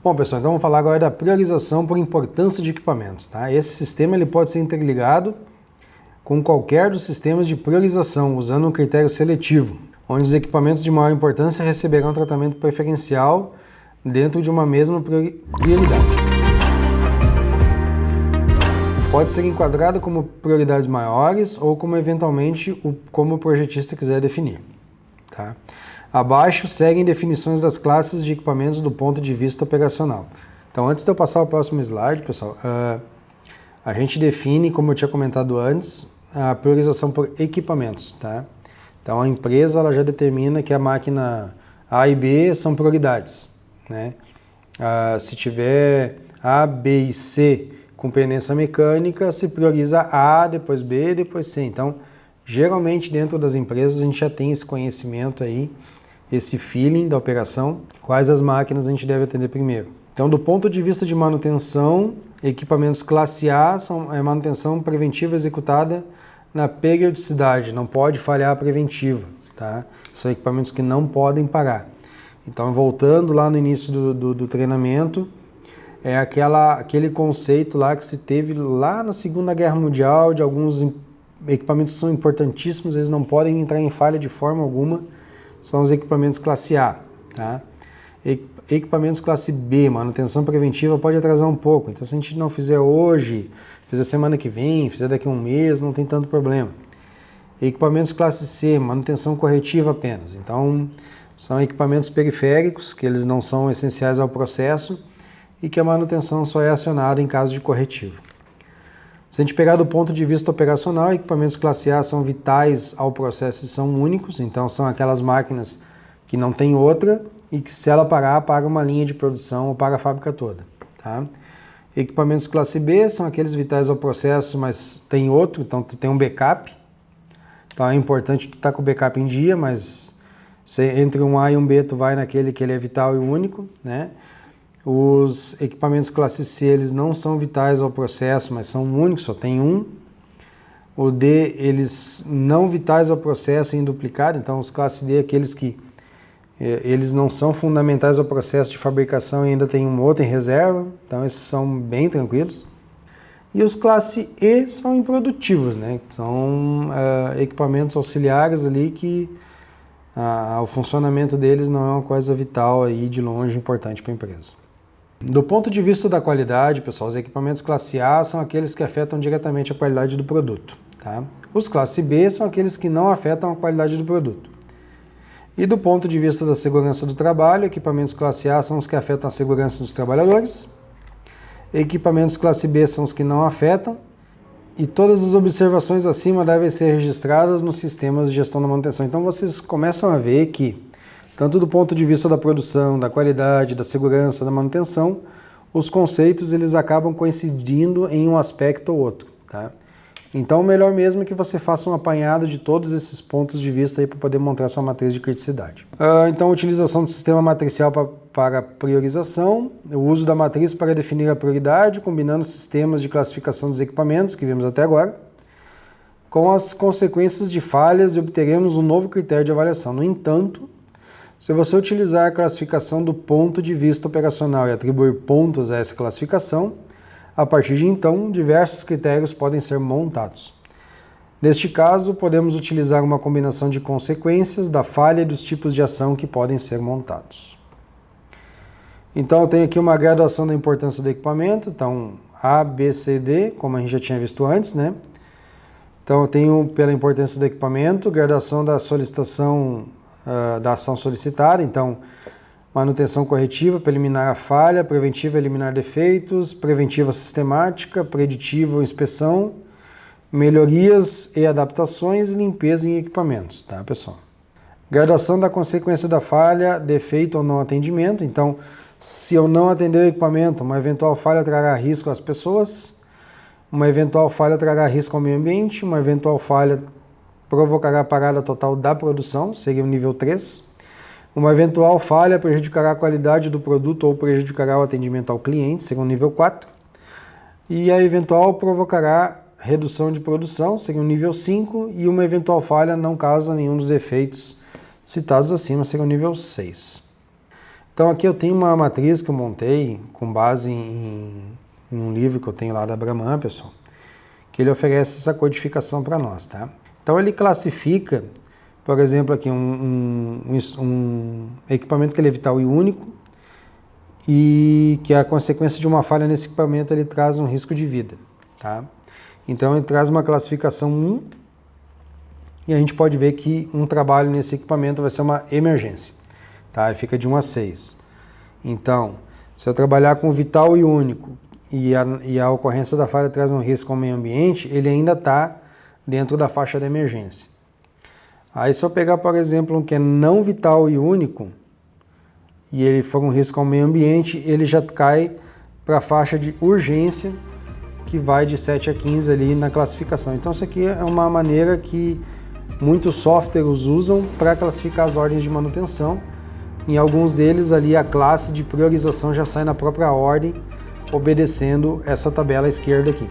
Bom, pessoal, então vamos falar agora da priorização por importância de equipamentos. Tá? Esse sistema ele pode ser interligado com qualquer dos sistemas de priorização, usando um critério seletivo, onde os equipamentos de maior importância receberão tratamento preferencial dentro de uma mesma prioridade. Pode ser enquadrado como prioridades maiores ou como eventualmente como o projetista quiser definir. Tá? Abaixo seguem definições das classes de equipamentos do ponto de vista operacional. Então, antes de eu passar ao próximo slide, pessoal, a gente define, como eu tinha comentado antes, a priorização por equipamentos. Tá? Então, a empresa ela já determina que a máquina A e B são prioridades. Né? Se tiver A, B e C com pendência mecânica, se prioriza A, depois B, depois C. Então, geralmente dentro das empresas a gente já tem esse conhecimento aí, esse feeling da operação, quais as máquinas a gente deve atender primeiro. Então, do ponto de vista de manutenção, equipamentos classe A são manutenção preventiva executada na periodicidade, não pode falhar a preventiva, tá? São equipamentos que não podem parar. Então, voltando lá no início do treinamento, é aquele conceito lá que se teve lá na Segunda Guerra Mundial, de alguns equipamentos que são importantíssimos, eles não podem entrar em falha de forma alguma, são os equipamentos classe A. Tá? Equipamentos classe B, manutenção preventiva pode atrasar um pouco, então se a gente não fizer hoje, fizer semana que vem, fizer daqui a um mês, não tem tanto problema. Equipamentos classe C, manutenção corretiva apenas, então são equipamentos periféricos, que eles não são essenciais ao processo e que a manutenção só é acionada em caso de corretivo. Se a gente pegar do ponto de vista operacional, equipamentos classe A são vitais ao processo e são únicos, então são aquelas máquinas que não tem outra e que se ela parar, paga uma linha de produção ou paga a fábrica toda. Tá? Equipamentos classe B são aqueles vitais ao processo, mas tem outro, então tu tem um backup. Então é importante tu estar com o backup em dia, mas entre um A e um B tu vai naquele que ele é vital e único, né? Os equipamentos classe C, eles não são vitais ao processo, mas são únicos, só tem um. O D, eles não vitais ao processo em duplicado, então os classe D, aqueles que eles não são fundamentais ao processo de fabricação e ainda tem um outro em reserva, então esses são bem tranquilos. E os classe E são improdutivos, né? São equipamentos auxiliares ali que o funcionamento deles não é uma coisa vital aí de longe importante para a empresa. Do ponto de vista da qualidade, pessoal, os equipamentos classe A são aqueles que afetam diretamente a qualidade do produto. Tá? Os classe B são aqueles que não afetam a qualidade do produto. E do ponto de vista da segurança do trabalho, equipamentos classe A são os que afetam a segurança dos trabalhadores. Equipamentos classe B são os que não afetam. E todas as observações acima devem ser registradas nos sistemas de gestão da manutenção. Então vocês começam a ver que tanto do ponto de vista da produção, da qualidade, da segurança, da manutenção, os conceitos eles acabam coincidindo em um aspecto ou outro. Tá? Então o melhor mesmo é que você faça um apanhado de todos esses pontos de vista para poder montar sua matriz de criticidade. Então a utilização do sistema matricial para priorização, o uso da matriz para definir a prioridade, combinando sistemas de classificação dos equipamentos, que vimos até agora, com as consequências de falhas e obteremos um novo critério de avaliação. No entanto, se você utilizar a classificação do ponto de vista operacional e atribuir pontos a essa classificação, a partir de então, diversos critérios podem ser montados. Neste caso, podemos utilizar uma combinação de consequências da falha e dos tipos de ação que podem ser montados. Então, eu tenho aqui uma graduação da importância do equipamento, então A, B, C, D, como a gente já tinha visto antes, né? Então, eu tenho pela importância do equipamento, graduação da solicitação da ação solicitada, então manutenção corretiva para eliminar a falha, preventiva eliminar defeitos, preventiva sistemática, preditiva inspeção, melhorias e adaptações e limpeza em equipamentos, tá pessoal? Graduação da consequência da falha, defeito ou não atendimento, então se eu não atender o equipamento, uma eventual falha trará risco às pessoas, uma eventual falha trará risco ao meio ambiente, uma eventual falha provocará a parada total da produção, seria o nível 3. Uma eventual falha prejudicará a qualidade do produto ou prejudicará o atendimento ao cliente, seria o nível 4. E a eventual provocará redução de produção, seria o nível 5. E uma eventual falha não causa nenhum dos efeitos citados acima, seria o nível 6. Então aqui eu tenho uma matriz que eu montei com base em um livro que eu tenho lá da Brahman, pessoal, que ele oferece essa codificação para nós, tá? Então ele classifica, por exemplo, aqui um equipamento que ele é vital e único e que a consequência de uma falha nesse equipamento ele traz um risco de vida, tá? Então ele traz uma classificação 1 e a gente pode ver que um trabalho nesse equipamento vai ser uma emergência, tá? Ele fica de 1 a 6. Então, se eu trabalhar com vital e único e a ocorrência da falha traz um risco ao meio ambiente, ele ainda está dentro da faixa da emergência. Aí se eu pegar, por exemplo, um que é não vital e único, e ele for um risco ao meio ambiente, ele já cai para a faixa de urgência, que vai de 7 a 15 ali na classificação. Então isso aqui é uma maneira que muitos softwares usam para classificar as ordens de manutenção. Em alguns deles ali a classe de priorização já sai na própria ordem, obedecendo essa tabela à esquerda aqui.